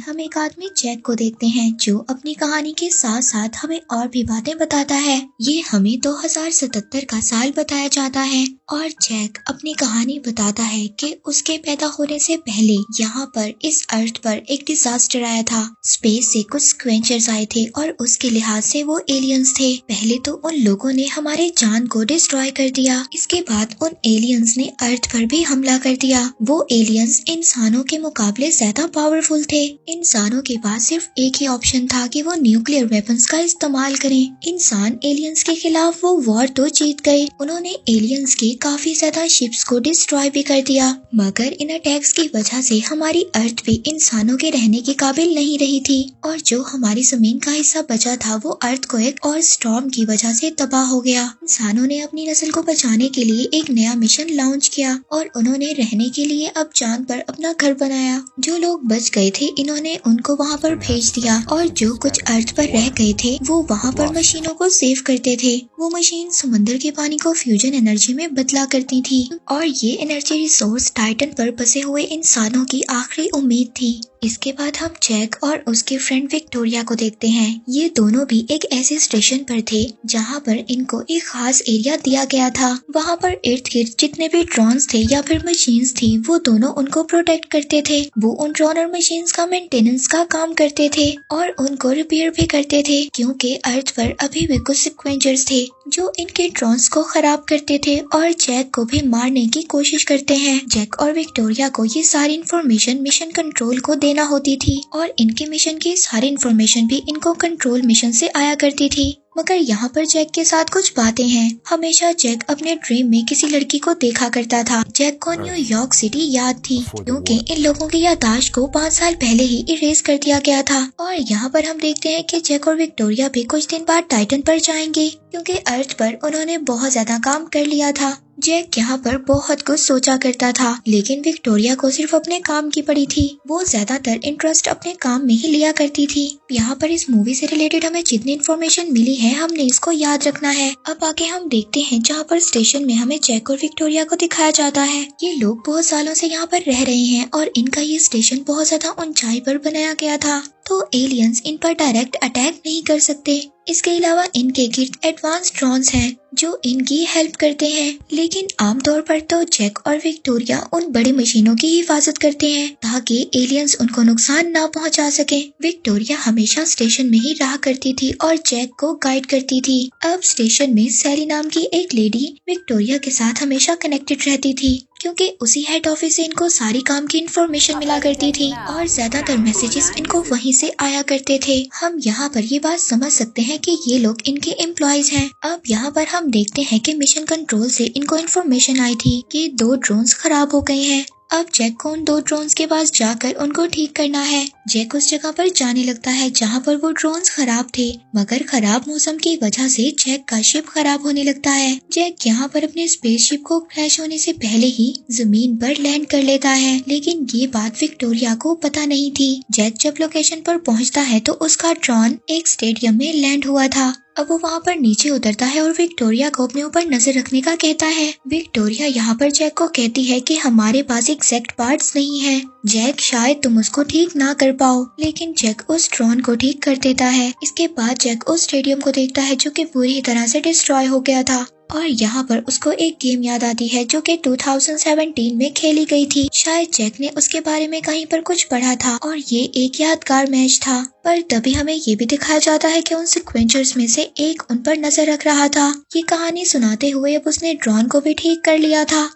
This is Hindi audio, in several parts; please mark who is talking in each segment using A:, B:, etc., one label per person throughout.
A: हम एक आदमी जैक को देखते हैं जो अपनी कहानी के साथ साथ हमें और भी बातें बताता है। ये हमें 2077 का साल बताया जाता है और जैक अपनी कहानी बताता है कि उसके पैदा होने से पहले यहाँ पर इस अर्थ पर एक डिजास्टर आया था। स्पेस से कुछ स्क्वेंचर्स आए थे और उसके लिहाज से वो एलियंस थे। पहले तो उन लोगों ने हमारे जान को डिस्ट्रॉय कर दिया। इसके बाद उन एलियंस ने अर्थ पर भी हमला कर दिया। वो एलियंस इंसानों के मुकाबले ज्यादा पावरफुल थे। इंसानों के पास सिर्फ एक ही ऑप्शन था कि वो न्यूक्लियर वेपन्स का इस्तेमाल करें। इंसान एलियंस के खिलाफ वो वॉर तो जीत गए। उन्होंने एलियंस के काफी ज्यादा शिप्स को डिस्ट्रॉय भी कर दिया, मगर इन अटैक्स की वजह से हमारी अर्थ भी इंसानों के रहने के काबिल नहीं रही थी और जो हमारी जमीन का हिस्सा बचा था वो अर्थ को एक और स्टॉर्म की वजह से तबाह हो गया। इंसानों ने अपनी नस्ल को बचाने के लिए एक नया मिशन लॉन्च किया और उन्होंने रहने के लिए अब चांद पर अपना घर बनाया। जो लोग बच गए थे इन्होंने उनको वहाँ पर भेज दिया और जो कुछ अर्थ पर रह गए थे वो वहाँ पर मशीनों को सेव करते थे। वो मशीन समंदर के पानी को फ्यूजन एनर्जी में बदला करती थी और ये एनर्जी रिसोर्स टाइटन पर बसे हुए इंसानों की आखिरी उम्मीद थी। इसके बाद हम जैक और उसके फ्रेंड विक्टोरिया को देखते हैं। ये दोनों भी एक ऐसे स्टेशन पर थे जहाँ पर इनको एक खास एरिया दिया गया था। वहाँ पर इर्द गिर्द जितने भी ड्रोन्स थे या फिर मशीन्स थी वो दोनों उनको प्रोटेक्ट करते थे। वो उन ड्रोन और मशीन्स का मेंटेनेंस का काम करते थे और उनको रिपेयर भी करते थे, क्योंकि अर्थ पर अभी भी कुछ स्क्वेंचर्स थे जो इनके ड्रोन्स को खराब करते थे और जैक को भी मारने की कोशिश करते हैं। जैक और विक्टोरिया को ये सारी इन्फॉर्मेशन मिशन कंट्रोल को देना होती थी और इनके मिशन की सारी इन्फॉर्मेशन भी इनको कंट्रोल मिशन से आया करती थी। मगर यहाँ पर जैक के साथ कुछ बातें हैं। हमेशा जैक अपने ड्रीम में किसी लड़की को देखा करता था। जैक को न्यूयॉर्क सिटी याद थी क्योंकि इन लोगों की याददाश्त को 5 साल पहले ही इरेज कर दिया गया था। और यहाँ पर हम देखते हैं कि जैक और विक्टोरिया भी कुछ दिन बाद टाइटन पर जाएंगे क्योंकि अर्थ पर उन्होंने बहुत ज्यादा काम कर लिया था। जैक यहाँ पर बहुत कुछ सोचा करता था, लेकिन विक्टोरिया को सिर्फ अपने काम की पड़ी थी। वो ज्यादातर इंटरेस्ट अपने काम में ही लिया करती थी। यहाँ पर इस मूवी से रिलेटेड हमें जितनी इन्फॉर्मेशन मिली है हमने इसको याद रखना है। अब आगे हम देखते हैं जहाँ पर स्टेशन में हमें जैक और विक्टोरिया को दिखाया जाता है। ये लोग बहुत सालों से यहाँ पर रह रहे हैं और इनका ये स्टेशन बहुत ज्यादा ऊंचाई पर बनाया गया था, तो एलियंस इन पर डायरेक्ट अटैक नहीं कर सकते। इसके अलावा इनके गिर्द एडवांस ड्रोन्स हैं जो इनकी हेल्प करते हैं, लेकिन आमतौर पर तो जैक और विक्टोरिया उन बड़ी मशीनों की हिफाजत करते हैं ताकि एलियंस उनको नुकसान ना पहुंचा सके। विक्टोरिया हमेशा स्टेशन में ही रहा करती थी और जैक को गाइड करती थी। अब स्टेशन में सैली नाम की एक लेडी विक्टोरिया के साथ हमेशा कनेक्टेड रहती थी क्योंकि उसी हेड ऑफिस से इनको सारी काम की इन्फॉर्मेशन मिला करती थी और ज्यादातर मैसेजेस इनको वहीं से आया करते थे। हम यहाँ पर ये बात समझ सकते हैं कि ये लोग इनके एम्प्लॉयज हैं। अब यहाँ पर हम देखते हैं कि मिशन कंट्रोल से इनको इन्फॉर्मेशन आई थी कि 2 ड्रोन्स खराब हो गए हैं। अब जैक को उन 2 ड्रोन्स के पास जाकर उनको ठीक करना है। जैक उस जगह पर जाने लगता है जहाँ पर वो ड्रोन्स खराब थे, मगर खराब मौसम की वजह से जैक का शिप खराब होने लगता है। जैक यहाँ पर अपने स्पेसशिप को क्रैश होने से पहले ही जमीन पर लैंड कर लेता है, लेकिन ये बात विक्टोरिया को पता नहीं थी। जैक जब लोकेशन पर पहुँचता है तो उसका ड्रोन एक स्टेडियम में लैंड हुआ था। अब वो वहाँ पर नीचे उतरता है और विक्टोरिया को अपने ऊपर नजर रखने का कहता है। विक्टोरिया यहाँ पर जैक को कहती है कि हमारे पास एग्जैक्ट पार्ट्स नहीं है जैक, शायद तुम उसको ठीक ना कर पाओ, लेकिन जैक उस ड्रोन को ठीक कर देता है। इसके बाद जैक उस स्टेडियम को देखता है जो कि पूरी तरह से डिस्ट्रॉय हो गया था और यहाँ पर उसको एक गेम याद आती है जो कि 2017 में खेली गई थी। शायद जैक ने उसके बारे में कहीं पर कुछ पढ़ा था और ये एक यादगार मैच था। पर तभी हमें ये भी दिखाया जाता है कि उन सिक्वेंचर्स में से एक उन पर नजर रख रहा था। ये कहानी सुनाते हुए अब उसने ड्रोन को भी ठीक कर लिया था।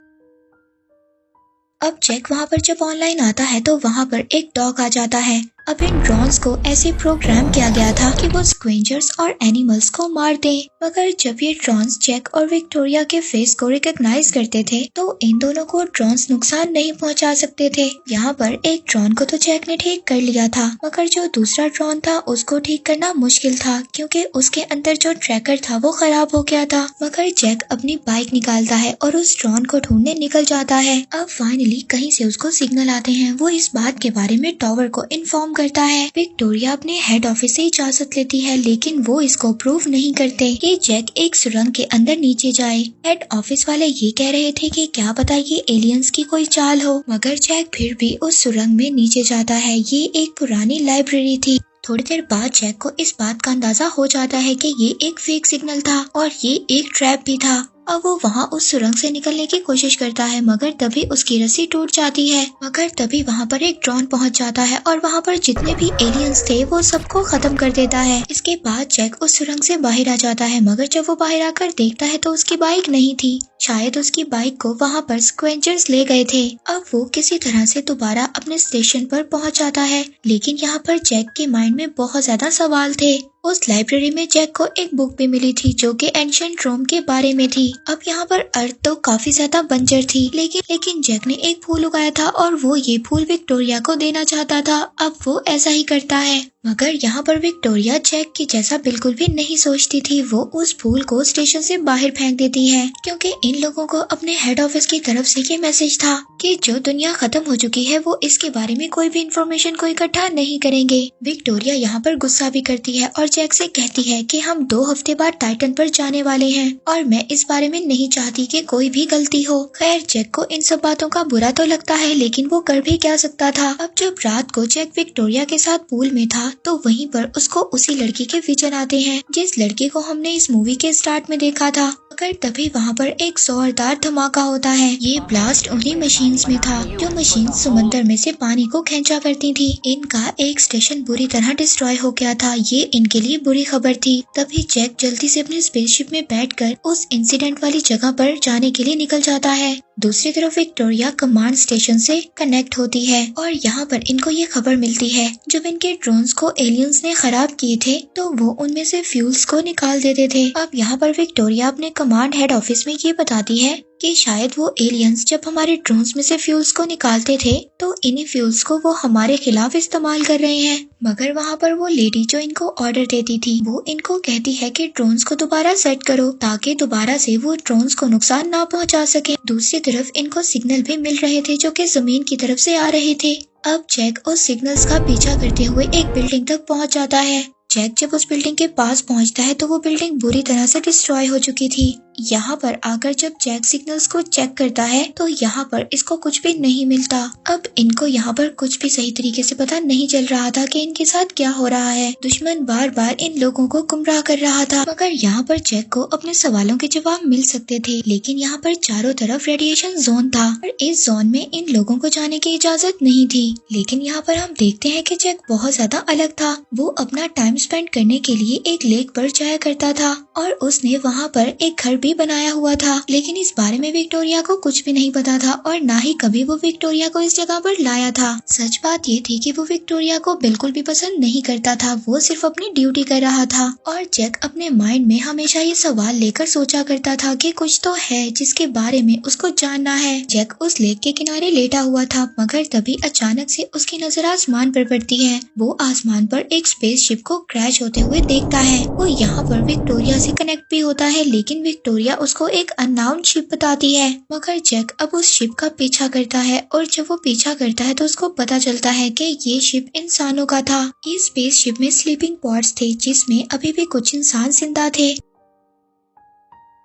A: अब जैक वहाँ पर जब ऑनलाइन आता है तो वहाँ पर एक डॉग आ जाता है। अब इन ड्रोन्स को ऐसे प्रोग्राम किया गया था कि वो स्क्वेंचर्स और एनिमल्स को मार दें, मगर जब ये ड्रोन्स जैक और विक्टोरिया के फेस को रिकॉग्नाइज करते थे तो इन दोनों को ड्रोन्स नुकसान नहीं पहुंचा सकते थे। यहाँ पर एक ड्रोन को तो जैक ने ठीक कर लिया था, मगर जो दूसरा ड्रोन था उसको ठीक करना मुश्किल था क्योंकि उसके अंदर जो ट्रैकर था वो खराब हो गया था। मगर जैक अपनी बाइक निकालता है और उस ड्रोन को ढूंढने निकल जाता है। अब फाइनली कहीं से उसको सिग्नल आते हैं। वो इस बात के बारे में टॉवर को इन्फॉर्म करता है। विक्टोरिया अपने हेड ऑफिस से इजाजत लेती है, लेकिन वो इसको अप्रूव नहीं करते कि जैक एक सुरंग के अंदर नीचे जाए। हेड ऑफिस वाले ये कह रहे थे कि क्या पता ये एलियंस की कोई चाल हो, मगर जैक फिर भी उस सुरंग में नीचे जाता है। ये एक पुरानी लाइब्रेरी थी। थोड़ी देर बाद जैक को इस बात का अंदाजा हो जाता है कि ये एक फेक सिग्नल था और ये एक ट्रैप भी था। अब वो वहाँ उस सुरंग से निकलने की कोशिश करता है, मगर तभी उसकी रस्सी टूट जाती है। मगर तभी वहाँ पर एक ड्रोन पहुँच जाता है और वहाँ पर जितने भी एलियंस थे वो सबको खत्म कर देता है। इसके बाद जैक उस सुरंग से बाहर आ जाता है, मगर जब वो बाहर आकर देखता है तो उसकी बाइक नहीं थी। शायद उसकी बाइक को वहाँ पर स्क्वेंचर्स ले गए थे। अब वो किसी तरह से दोबारा अपने स्टेशन पर पहुँच जाता है, लेकिन यहाँ पर जैक के माइंड में बहुत ज्यादा सवाल थे। उस लाइब्रेरी में जैक को एक बुक भी मिली थी जो कि एंशिएंट रोम के बारे में थी। अब यहाँ पर अर्थ तो काफी ज्यादा बंजर थी, लेकिन जैक ने एक फूल उगाया था और वो ये फूल विक्टोरिया को देना चाहता था। अब वो ऐसा ही करता है, मगर यहाँ पर विक्टोरिया जैक की जैसा बिल्कुल भी नहीं सोचती थी। वो उस फूल को स्टेशन से बाहर फेंक देती है, क्योंकि इन लोगों को अपने हेड ऑफिस की तरफ से ये मैसेज था कि जो दुनिया खत्म हो चुकी है वो इसके बारे में कोई भी इंफॉर्मेशन को इकट्ठा नहीं करेंगे। विक्टोरिया यहाँ पर गुस्सा भी करती है और जैक से कहती है कि हम 2 हफ्ते बाद टाइटन पर जाने वाले हैं और मैं इस बारे में नहीं चाहती कि कोई भी गलती हो। खैर जैक को इन सब बातों का बुरा तो लगता है, लेकिन वो कर भी क्या सकता था। अब जब रात को जैक विक्टोरिया के साथ पूल में था तो वहीं पर उसको उसी लड़की के विजन आते हैं जिस लड़की को हमने इस मूवी के स्टार्ट में देखा था। मगर तभी वहाँ पर एक जोरदार धमाका होता है। ये ब्लास्ट उन्हीं मशीन्स में था जो मशीन समंदर में से पानी को खींचा करती थी। इनका एक स्टेशन बुरी तरह डिस्ट्रॉय हो गया था। ये इनके लिए बुरी खबर थी। तभी जैक जल्दी से अपने स्पेसशिप में बैठकर उस इंसिडेंट वाली जगह पर जाने के लिए निकल जाता है। दूसरी तरफ विक्टोरिया कमांड स्टेशन से कनेक्ट होती है और यहाँ पर इनको ये खबर मिलती है जब इनके ड्रोन्स को एलियंस ने खराब किए थे तो वो उनमें से फ्यूल्स को निकाल देते थे। अब यहाँ पर विक्टोरिया अपने कमांड हेड ऑफिस में ये बताती है कि शायद वो एलियंस जब हमारे ड्रोन्स में से फ्यूल्स को निकालते थे तो इन्हीं फ्यूल्स को वो हमारे खिलाफ इस्तेमाल कर रहे हैं। मगर वहाँ पर वो लेडी जो इनको ऑर्डर देती थी वो इनको कहती है कि ड्रोन्स को दोबारा सेट करो ताकि दोबारा से वो ड्रोन्स को नुकसान ना पहुँचा सके। दूसरी तरफ इनको सिग्नल भी मिल रहे थे जो कि जमीन की तरफ से आ रहे थे। अब जैक उस सिग्नल्स का पीछा करते हुए एक बिल्डिंग तक पहुँच जाता है। जैक जब उस बिल्डिंग के पास पहुंचता है तो वो बिल्डिंग बुरी तरह से डिस्ट्रॉय हो चुकी थी। यहाँ पर आकर जब जैक सिग्नल्स को चेक करता है तो यहाँ पर इसको कुछ भी नहीं मिलता। अब इनको यहाँ पर कुछ भी सही तरीके से पता नहीं चल रहा था कि इनके साथ क्या हो रहा है। दुश्मन बार बार इन लोगों को गुमराह कर रहा था, मगर यहाँ पर जैक को अपने सवालों के जवाब मिल सकते थे। लेकिन यहाँ पर चारों तरफ रेडिएशन जोन था और इस जोन में इन लोगों को जाने की इजाजत नहीं थी। लेकिन यहाँ पर हम देखते हैं कि जैक बहुत ज्यादा अलग था। वो अपना टाइम स्पेंड करने के लिए एक लेक पर जाया करता था और उसने वहाँ पर एक घर भी बनाया हुआ था। लेकिन इस बारे में विक्टोरिया को कुछ भी नहीं पता था और ना ही कभी वो विक्टोरिया को इस जगह पर लाया था। सच बात ये थी कि वो विक्टोरिया को बिल्कुल भी पसंद नहीं करता था। वो सिर्फ अपनी ड्यूटी कर रहा था और जैक अपने माइंड में हमेशा ये सवाल लेकर सोचा करता था कि कुछ तो है जिसके बारे में उसको जानना है। जैक उस लेक के किनारे लेटा हुआ था, मगर तभी अचानक से उसकी नजर आसमान पर पड़ती है। वो आसमान पर एक स्पेसशिप को क्रैश होते हुए देखता है। वो यहाँ पर विक्टोरिया से कनेक्ट भी होता है, लेकिन विक्टोरिया उसको एक अननोन शिप बताती है। मगर जैक अब उस शिप का पीछा करता है और जब वो पीछा करता है तो उसको पता चलता है कि ये शिप इंसानों का था। इस स्पेस शिप में स्लीपिंग पॉड्स थे जिसमें अभी भी कुछ इंसान जिंदा थे।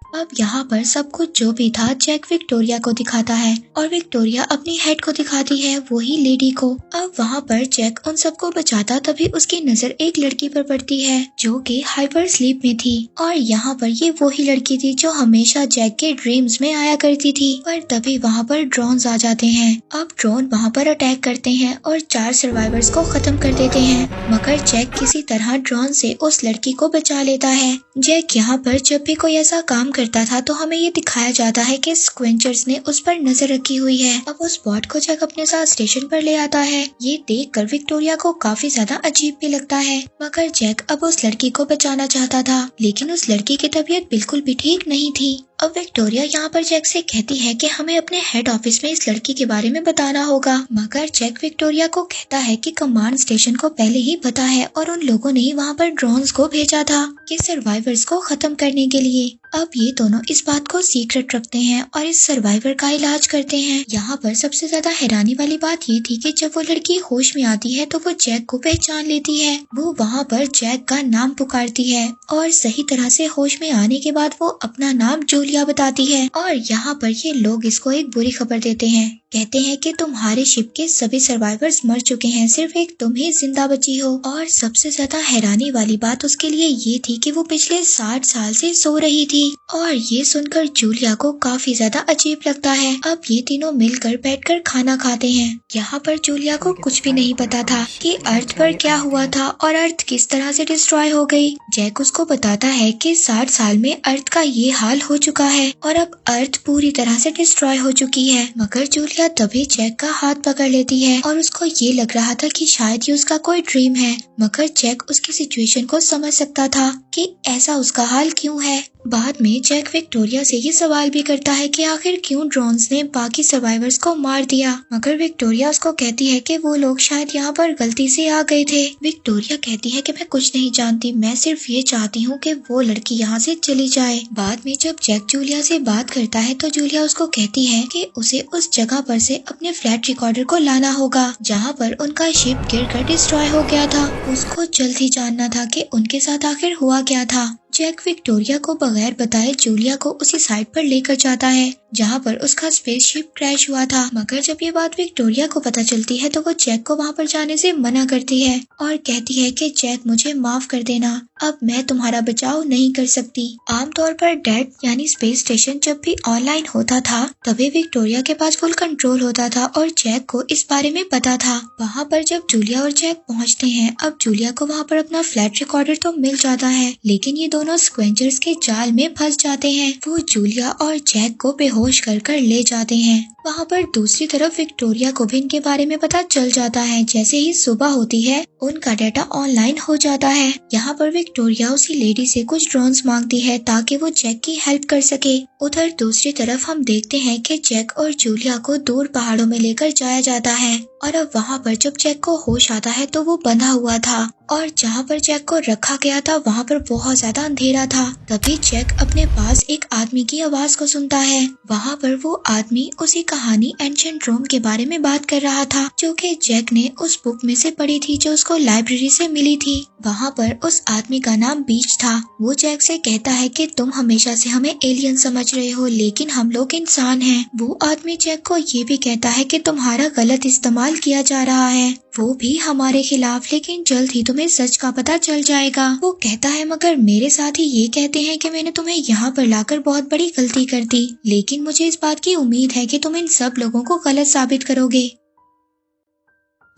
A: अब यहाँ पर सब कुछ जो भी था जैक विक्टोरिया को दिखाता है और विक्टोरिया अपनी हेड को दिखाती है, वही लेडी को। अब वहाँ पर जैक उन सबको बचाता तभी उसकी नजर एक लड़की पर पड़ती है जो कि हाइपर स्लीप में थी और यहाँ पर ये वही लड़की थी जो हमेशा जैक के ड्रीम्स में आया करती थी। पर तभी वहाँ पर ड्रोन्स आ जाते हैं। अब ड्रोन वहाँ पर अटैक करते हैं और 4 सर्वाइवर्स को खत्म कर देते हैं, मगर जैक किसी तरह ड्रोन से उस लड़की को बचा लेता है। जैक यहाँ पर जब भी कोई ऐसा काम करता था तो हमें ये दिखाया जाता है कि स्क्वेंचर्स ने उस पर नजर रखी हुई है। अब उस बॉट को जैक अपने साथ स्टेशन पर ले आता है। ये देखकर विक्टोरिया को काफी ज्यादा अजीब भी लगता है, मगर जैक अब उस लड़की को बचाना चाहता था, लेकिन उस लड़की की तबीयत बिल्कुल भी ठीक नहीं थी। अब विक्टोरिया यहाँ पर जैक से कहती है कि हमें अपने हेड ऑफिस में इस लड़की के बारे में बताना होगा, मगर जैक विक्टोरिया को कहता है कि कमांड स्टेशन को पहले ही पता है और उन लोगों ने वहाँ पर ड्रोन्स को भेजा था कि सर्वाइवर्स को खत्म करने के लिए। अब ये दोनों इस बात को सीक्रेट रखते हैं और इस सर्वाइवर का इलाज करते हैं। यहाँ पर सबसे ज्यादा हैरानी वाली बात ये थी कि जब वो लड़की होश में आती है तो वो जैक को पहचान लेती है। वो वहाँ पर जैक का नाम पुकारती है और सही तरह से होश में आने के बाद वो अपना नाम जूलिया बताती है। और यहाँ पर ये लोग इसको एक बुरी खबर देते हैं, कहते हैं कि तुम्हारे शिप के सभी सर्वाइवर्स मर चुके हैं, सिर्फ एक तुम ही जिंदा बची हो। और सबसे ज्यादा हैरानी वाली बात उसके लिए ये थी कि वो पिछले 60 साल से सो रही थी। और ये सुनकर जूलिया को काफी ज्यादा अजीब लगता है। अब ये तीनों मिलकर बैठकर खाना खाते हैं। यहाँ पर जूलिया को कुछ भी नहीं पता था कि अर्थ पर क्या हुआ था और अर्थ किस तरह से डिस्ट्रॉय हो गई। जैक उसको बताता है कि 60 साल में अर्थ का ये हाल हो चुका है और अब अर्थ पूरी तरह से डिस्ट्रॉय हो चुकी है। मगर जूलिया तभी जैक का हाथ पकड़ लेती है और उसको ये लग रहा था कि शायद ये उसका कोई ड्रीम है, मगर जैक उसकी सिचुएशन को समझ सकता था कि ऐसा उसका हाल क्यों है। बाद में जैक विक्टोरिया से ये सवाल भी करता है कि आखिर क्यों ड्रोन्स ने बाकी सर्वाइवर्स को मार दिया, मगर विक्टोरिया उसको कहती है कि वो लोग शायद यहाँ पर गलती से आ गए थे। विक्टोरिया कहती है कि मैं कुछ नहीं जानती, मैं सिर्फ ये चाहती हूँ कि वो लड़की यहाँ से चली जाए। बाद में जब जैक जूलिया से बात करता है तो जूलिया उसको कहती है कि उसे उस जगह पर से अपने फ्लैट रिकॉर्डर को लाना होगा जहाँ पर उनका शिप गिरकर डिस्ट्रॉय हो गया था। उसको जल्द ही जानना था कि उनके साथ आखिर हुआ क्या था। जैक विक्टोरिया को बगैर बताए जूलिया को उसी साइट पर लेकर जाता है जहाँ पर उसका स्पेसशिप क्रैश हुआ था, मगर जब ये बात विक्टोरिया को पता चलती है तो वो जैक को वहाँ पर जाने से मना करती है और कहती है कि जैक मुझे माफ कर देना, अब मैं तुम्हारा बचाव नहीं कर सकती। आमतौर पर डेड यानी स्पेस स्टेशन जब भी ऑनलाइन होता था तभी विक्टोरिया के पास फुल कंट्रोल होता था और जैक को इस बारे में पता था। वहाँ पर जब जूलिया और जैक पहुँचते हैं, अब जूलिया को वहाँ पर अपना फ्लैट रिकॉर्डर तो मिल जाता है, लेकिन ये दोनों स्क्वेंचर्स के जाल में फंस जाते हैं। वो जूलिया और जैक को बेहोश कर ले जाते हैं। वहाँ पर दूसरी तरफ विक्टोरिया को भी इनके बारे में पता चल जाता है। जैसे ही सुबह होती है उनका डाटा ऑनलाइन हो जाता है। यहाँ पर विक्टोरिया उसी लेडी से कुछ ड्रोन्स मांगती है ताकि वो जैक की हेल्प कर सके। उधर दूसरी तरफ हम देखते हैं कि जैक और जूलिया को दूर पहाड़ों में लेकर जाया जाता है और अब वहाँ पर जब जैक को होश आता है तो वो बंधा हुआ था और जहाँ पर जैक को रखा गया था वहाँ पर बहुत ज्यादा अंधेरा था। तभी जैक अपने पास एक आदमी की आवाज को सुनता है। वहाँ पर वो आदमी उसी कहानी एंशिएंट रोम के बारे में बात कर रहा था जो कि जैक ने उस बुक में से पढ़ी थी जो उसको लाइब्रेरी से मिली थी। वहाँ पर उस आदमी का नाम बीच था। वो जैक से कहता है कि तुम हमेशा से हमें एलियन समझ रहे हो लेकिन हम लोग इंसान हैं। वो आदमी जैक को ये भी कहता है कि तुम्हारा गलत इस्तेमाल किया जा रहा है, वो भी हमारे खिलाफ, लेकिन जल्द ही तुम्हें सच का पता चल जाएगा। वो कहता है मगर मेरे साथ ही ये कहते हैं कि मैंने तुम्हें यहाँ पर लाकर बहुत बड़ी गलती कर दी, लेकिन मुझे इस बात की उम्मीद है कि तुम इन सब लोगों को गलत साबित करोगे।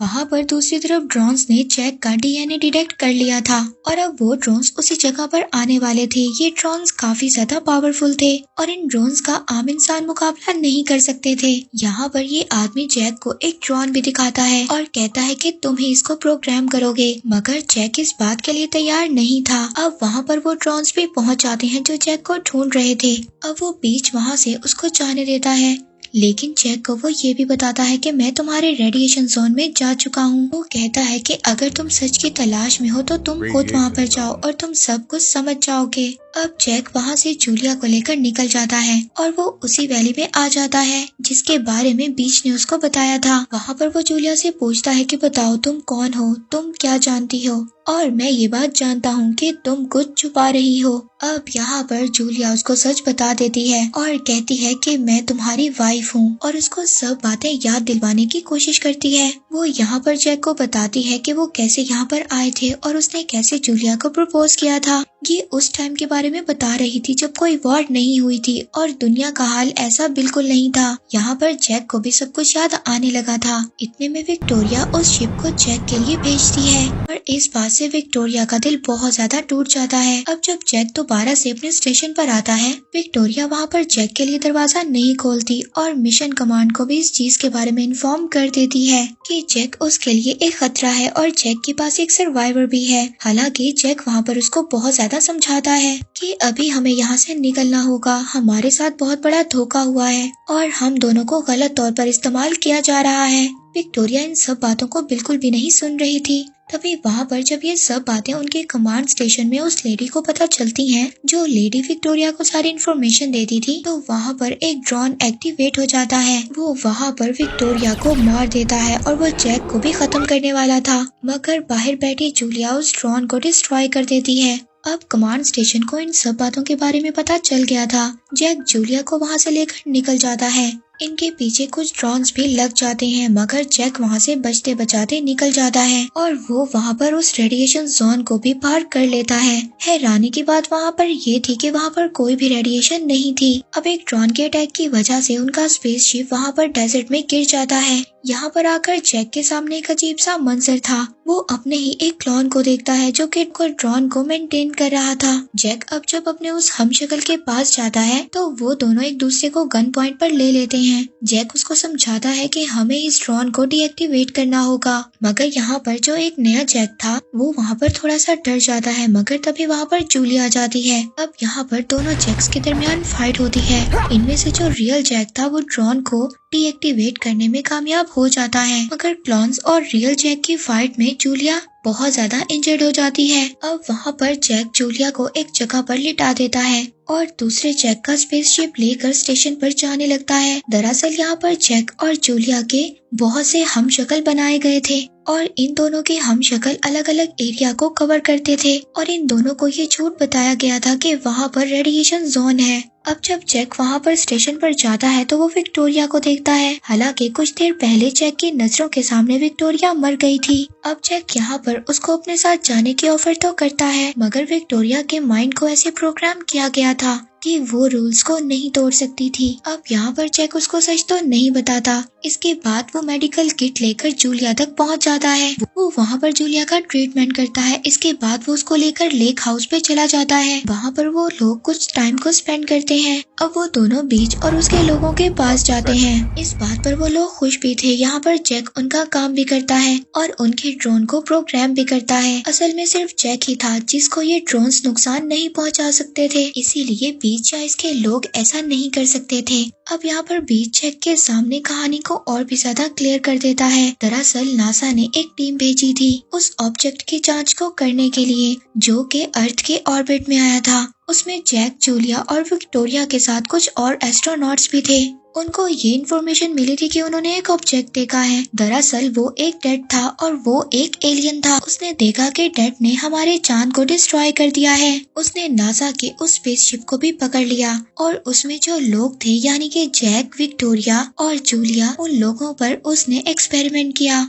A: वहाँ पर दूसरी तरफ ड्रोन्स ने जैक का डीएनए डिटेक्ट कर लिया था और अब वो ड्रोन्स उसी जगह पर आने वाले थे। ये ड्रोन्स काफी ज्यादा पावरफुल थे और इन ड्रोन्स का आम इंसान मुकाबला नहीं कर सकते थे। यहाँ पर ये आदमी जैक को एक ड्रोन भी दिखाता है और कहता है कि तुम ही इसको प्रोग्राम करोगे, मगर जैक इस बात के लिए तैयार नहीं था। अब वहाँ पर वो ड्रोन्स भी पहुँच जाते हैं जो जैक को ढूंढ रहे थे। अब वो बीच वहाँ से उसको जाने देता है, लेकिन जैक को वो ये भी बताता है कि मैं तुम्हारे रेडिएशन जोन में जा चुका हूँ। वो कहता है कि अगर तुम सच की तलाश में हो तो तुम खुद वहाँ पर जाओ और तुम सब कुछ समझ जाओगे। अब जैक वहाँ से जूलिया को लेकर निकल जाता है और वो उसी वैली में आ जाता है जिसके बारे में बीच ने उसको बताया था। वहाँ पर वो जूलिया से पूछता है कि बताओ तुम कौन हो, तुम क्या जानती हो, और मैं ये बात जानता हूँ कि तुम कुछ छुपा रही हो। अब यहाँ पर जूलिया उसको सच बता देती है और कहती है कि मैं तुम्हारी वाइफ हूँ और उसको सब बातें याद दिलवाने की कोशिश करती है। वो यहाँ पर जैक को बताती है कि वो कैसे यहाँ पर आए थे और उसने कैसे जूलिया को प्रपोज किया था। ये उस टाइम के बारे में बता रही थी जब कोई वॉर नहीं हुई थी और दुनिया का हाल ऐसा बिल्कुल नहीं था। यहाँ पर जैक को भी सब कुछ याद आने लगा था। इतने में विक्टोरिया उस शिप को जैक के लिए भेजती है और इस बात से विक्टोरिया का दिल बहुत ज्यादा टूट जाता है। अब जब जैक दोबारा से अपने स्टेशन पर आता है, विक्टोरिया वहाँ पर जैक के लिए दरवाजा नहीं खोलती और मिशन कमांड को भी इस चीज के बारे में इन्फॉर्म कर देती है कि जैक उसके लिए एक खतरा है और जैक के पास एक सर्वाइवर भी है। हालांकि जैक वहाँ पर उसको बहुत ज्यादा ज्यादा समझाता है कि अभी हमें यहाँ से निकलना होगा, हमारे साथ बहुत बड़ा धोखा हुआ है और हम दोनों को गलत तौर पर इस्तेमाल किया जा रहा है। विक्टोरिया इन सब बातों को बिल्कुल भी नहीं सुन रही थी। तभी वहाँ पर जब ये सब बातें उनके कमांड स्टेशन में उस लेडी को पता चलती हैं, जो लेडी विक्टोरिया को सारी इन्फॉर्मेशन देती थी, तो वहाँ पर एक ड्रोन एक्टिवेट हो जाता है। वो वहाँ पर विक्टोरिया को मार देता है और वो जैक को भी खत्म करने वाला था, मगर बाहर बैठी जूलिया उस ड्रोन को डिस्ट्रॉय कर देती है। अब कमांड स्टेशन को इन सब बातों के बारे में पता चल गया था। जैक जूलिया को वहाँ से लेकर निकल जाता है। इनके पीछे कुछ ड्रोन्स भी लग जाते हैं, मगर जैक वहाँ से बचते बचाते निकल जाता है और वो वहाँ पर उस रेडिएशन जोन को भी पार कर लेता है। हैरानी की बात वहाँ पर ये थी कि वहाँ पर कोई भी रेडिएशन नहीं थी। अब एक ड्रोन के अटैक की वजह से उनका स्पेसशिप वहाँ पर डेजर्ट में गिर जाता है। यहाँ पर आकर जैक के सामने एक अजीब सा मंजर था। वो अपने ही एक क्लोन को देखता है जो कि ड्रोन को मेंटेन कर रहा था। जैक अब जब अपने उस हमशक्ल के पास जाता है तो वो दोनों एक दूसरे को गन पॉइंट पर ले लेते हैं। जैक उसको समझाता है कि हमें इस ड्रोन को डीएक्टिवेट करना होगा, मगर यहाँ पर जो एक नया जैक था वो वहाँ पर थोड़ा सा डर जाता है, मगर तभी वहाँ पर जूली आ जाती है। अब यहाँ पर दोनों जैक्स के दरमियान फाइट होती है। इनमें से जो रियल जैक था वो ड्रोन को डीएक्टिवेट करने में कामयाब हो जाता है, मगर क्लोन्स और रियल जैक की फाइट में जूलिया बहुत ज्यादा इंजर्ड हो जाती है। अब वहाँ पर जैक जूलिया को एक जगह पर लिटा देता है और दूसरे जैक का स्पेसशिप लेकर स्टेशन पर जाने लगता है। दरअसल यहाँ पर जैक और जूलिया के बहुत से हमशक्ल बनाए गए थे और इन दोनों के हमशक्ल अलग अलग एरिया को कवर करते थे और इन दोनों को ये झूठ बताया गया था कि वहाँ पर रेडिएशन जोन है। अब जब जैक वहाँ पर स्टेशन पर जाता है तो वो विक्टोरिया को देखता है। हालांकि कुछ देर पहले जैक की नजरों के सामने विक्टोरिया मर गई थी। अब जैक यहाँ पर उसको अपने साथ जाने की ऑफर तो करता है, मगर विक्टोरिया के माइंड को ऐसे प्रोग्राम किया गया था कि वो रूल्स को नहीं तोड़ सकती थी। अब यहाँ पर जैक उसको सच तो नहीं बताता। इसके बाद वो मेडिकल किट लेकर जूलिया तक पहुँच जाता है। वो वहाँ पर जूलिया का ट्रीटमेंट करता है। इसके बाद वो उसको लेकर लेक हाउस पे चला जाता है। वहाँ पर वो लोग कुछ टाइम को स्पेंड करते हैं। अब वो दोनों बीच और उसके लोगों के पास जाते हैं। इस बात पर वो लोग खुश भी थे। यहाँ पर जैक उनका काम भी करता है और उनके ड्रोन को प्रोग्राम भी करता है। असल में सिर्फ जैक ही था जिसको ये ड्रोन्स नुकसान नहीं पहुँचा सकते थे, इसीलिए बीच या इसके लोग ऐसा नहीं कर सकते थे। अब यहाँ पर बीच जैक के सामने कहानी को और भी ज्यादा क्लियर कर देता है। दरअसल नासा ने एक टीम भेजी थी उस ऑब्जेक्ट की जांच को करने के लिए जो कि अर्थ के ऑर्बिट में आया था। उसमें जैक, जूलिया और विक्टोरिया के साथ कुछ और एस्ट्रोनॉट्स भी थे। उनको ये इन्फॉर्मेशन मिली थी कि उन्होंने एक ऑब्जेक्ट देखा है। दरअसल वो एक डेड था और वो एक एलियन था। उसने देखा कि डेड ने हमारे चांद को डिस्ट्रॉय कर दिया है। उसने नासा के उस स्पेसशिप को भी पकड़ लिया और उसमें जो लोग थे यानी कि जैक, विक्टोरिया और जूलिया, उन लोगों पर उसने एक्सपेरिमेंट किया।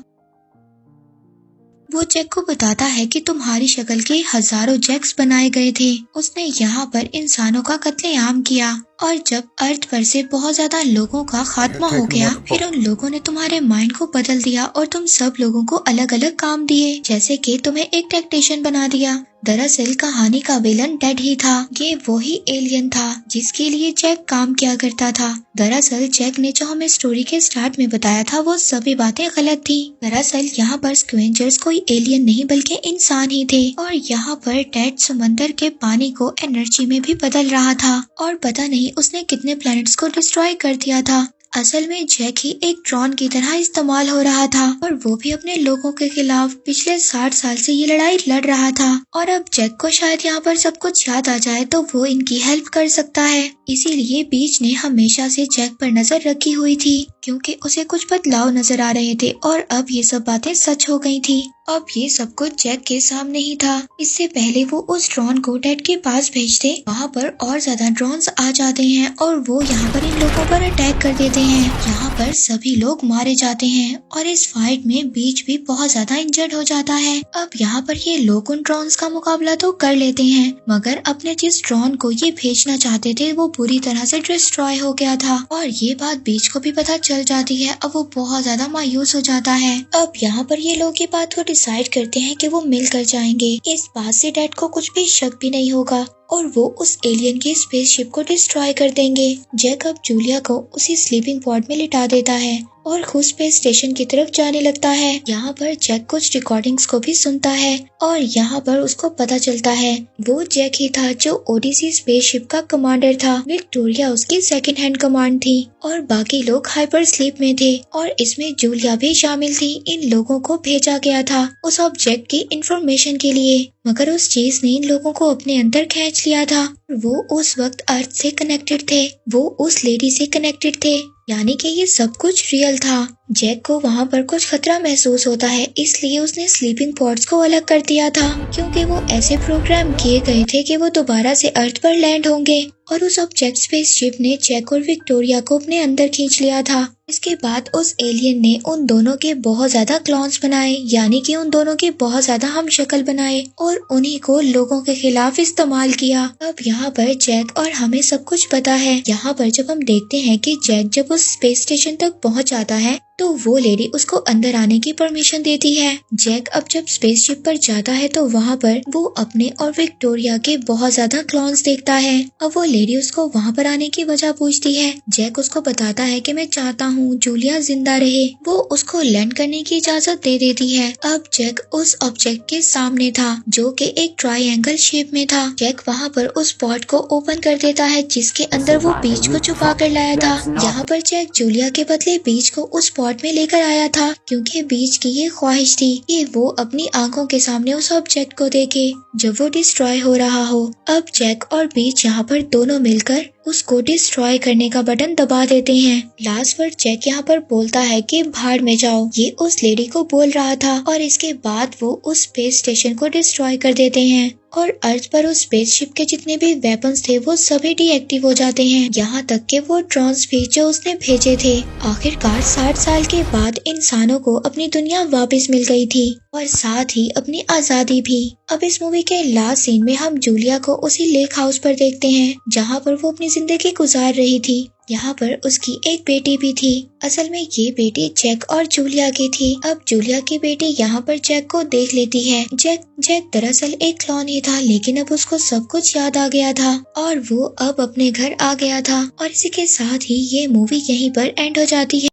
A: वो जैक को बताता है कि तुम्हारी शक्ल के हजारों जैक्स बनाए गए थे। उसने यहाँ पर इंसानों का कत्लेआम किया और जब अर्थ पर से बहुत ज्यादा लोगों का खात्मा हो गया, फिर उन लोगों ने तुम्हारे माइंड को बदल दिया और तुम सब लोगों को अलग अलग काम दिए, जैसे कि तुम्हें एक टेक्नीशियन बना दिया। दरअसल कहानी का विलन डेड ही था। ये वही एलियन था जिसके लिए जैक काम किया करता था। दरअसल जैक ने जो हमें स्टोरी के स्टार्ट में बताया था वो सभी बातें गलत थी। दरअसल यहाँ पर स्क्वेंजर्स कोई एलियन नहीं बल्कि इंसान ही थे और यहाँ पर डेड समंदर के पानी को एनर्जी में भी बदल रहा था और पता नहीं उसने कितने प्लैनेट्स को डिस्ट्रॉय कर दिया था। असल में जैक ही एक ड्रोन की तरह इस्तेमाल हो रहा था और वो भी अपने लोगों के खिलाफ पिछले 60 साल से ये लड़ाई लड़ रहा था और अब जैक को शायद यहाँ पर सब कुछ याद आ जाए तो वो इनकी हेल्प कर सकता है। इसीलिए बीच ने हमेशा से जैक पर नजर रखी हुई थी क्योंकि उसे कुछ बदलाव नजर आ रहे थे और अब ये सब बातें सच हो गई थी। अब ये सब कुछ जैक के सामने ही था। इससे पहले वो उस ड्रोन को डेड के पास भेजते, वहाँ पर और ज्यादा ड्रोन्स आ जाते हैं और वो यहाँ पर इन लोगों पर अटैक कर देते हैं। यहाँ पर सभी लोग मारे जाते हैं और इस फाइट में बीच भी बहुत ज्यादा इंजर्ड हो जाता है। अब यहाँ पर ये लोग उन ड्रोन्स का मुकाबला तो कर लेते हैं, मगर अपने जिस ड्रोन को ये भेजना चाहते थे वो पूरी तरह से डिस्ट्रॉय हो गया था और ये बात बीच को भी पता चल जाती है। अब वो बहुत ज्यादा मायूस हो जाता है। अब यहाँ पर ये लोग ये बात को डिसाइड करते हैं कि वो मिलकर जाएंगे। इस बात से डैड को कुछ भी शक भी नहीं होगा और वो उस एलियन की स्पेसशिप को डिस्ट्रॉय कर देंगे। जैक अब जूलिया को उसी स्लीपिंग पॉड में लिटा देता है और खुद स्पेस स्टेशन की तरफ जाने लगता है। यहाँ पर जैक कुछ रिकॉर्डिंग्स को भी सुनता है और यहाँ पर उसको पता चलता है वो जैक ही था जो ओडिसी स्पेसशिप का कमांडर था। विक्टोरिया उसकी सेकंड हैंड कमांड थी और बाकी लोग हाइपर स्लीप में थे और इसमें जूलिया भी शामिल थी। इन लोगों को भेजा गया था उस ऑब्जेक्ट की इंफॉर्मेशन के लिए, मगर उस चीज ने इन लोगों को अपने अंदर खींच लिया था। वो उस वक्त अर्थ से कनेक्टेड थे, वो उस लेडी से कनेक्टेड थे, यानी कि ये सब कुछ रियल था। जैक को वहाँ पर कुछ खतरा महसूस होता है, इसलिए उसने स्लीपिंग पॉड्स को अलग कर दिया था क्योंकि वो ऐसे प्रोग्राम किए गए थे कि वो दोबारा से अर्थ पर लैंड होंगे। और उस ऑब्जेक्ट स्पेसशिप ने जैक और विक्टोरिया को अपने अंदर खींच लिया था। इसके बाद उस एलियन ने उन दोनों के बहुत ज्यादा क्लोन्स बनाए, यानी कि उन दोनों के बहुत ज्यादा हम शक्ल बनाए और उन्हीं को लोगों के खिलाफ इस्तेमाल किया। अब यहाँ पर जैक और हमें सब कुछ पता है। यहाँ पर जब हम देखते हैं कि जैक जब उस स्पेस स्टेशन तक पहुँच जाता है तो वो लेडी उसको अंदर आने की परमिशन देती है। जैक अब जब स्पेसशिप पर जाता है तो वहाँ पर वो अपने और विक्टोरिया के बहुत ज्यादा क्लोन्स देखता है। अब वो लेडी उसको वहाँ पर आने की वजह पूछती है। जैक उसको बताता है कि मैं चाहता हूँ जूलिया जिंदा रहे। वो उसको लैंड करने की इजाजत दे देती है। अब जैक उस ऑब्जेक्ट के सामने था जो कि एक ट्रायंगल शेप में था। जैक वहाँ पर उस पॉट को ओपन कर देता है जिसके अंदर वो बीज को छुपा कर लाया था। यहाँ पर जैक जूलिया के बदले बीज को उस पॉट में लेकर आया था क्योंकि बीज की ये ख्वाहिश थी कि वो अपनी आंखों के सामने उस ऑब्जेक्ट को देखे जब वो डिस्ट्रॉय हो रहा हो। अब जैक और बीज यहाँ पर दोनों मिलकर उसको डिस्ट्रॉय करने का बटन दबा देते हैं। लास्ट वर्ड जैक यहाँ पर बोलता है कि भाड़ में जाओ, ये उस लेडी को बोल रहा था और इसके बाद वो उस स्पेस स्टेशन को डिस्ट्रॉय कर देते हैं और अर्थ पर उस स्पेसशिप के जितने भी वेपन्स थे वो सभी डीएक्टिव हो जाते हैं, यहाँ तक कि वो ड्रोन्स भी जो उसने भेजे थे। आखिरकार 60 साल के बाद इंसानों को अपनी दुनिया वापस मिल गई थी और साथ ही अपनी आजादी भी। अब इस मूवी के लास्ट सीन में हम जूलिया को उसी लेक हाउस पर देखते हैं जहाँ पर वो अपनी जिंदगी गुजार रही थी। यहाँ पर उसकी एक बेटी भी थी। असल में ये बेटी जैक और जूलिया की थी। अब जूलिया की बेटी यहाँ पर जैक को देख लेती है। जैक दरअसल एक क्लोन ही था, लेकिन अब उसको सब कुछ याद आ गया था और वो अब अपने घर आ गया था। और इसी के साथ ही ये मूवी यहीं पर एंड हो जाती है।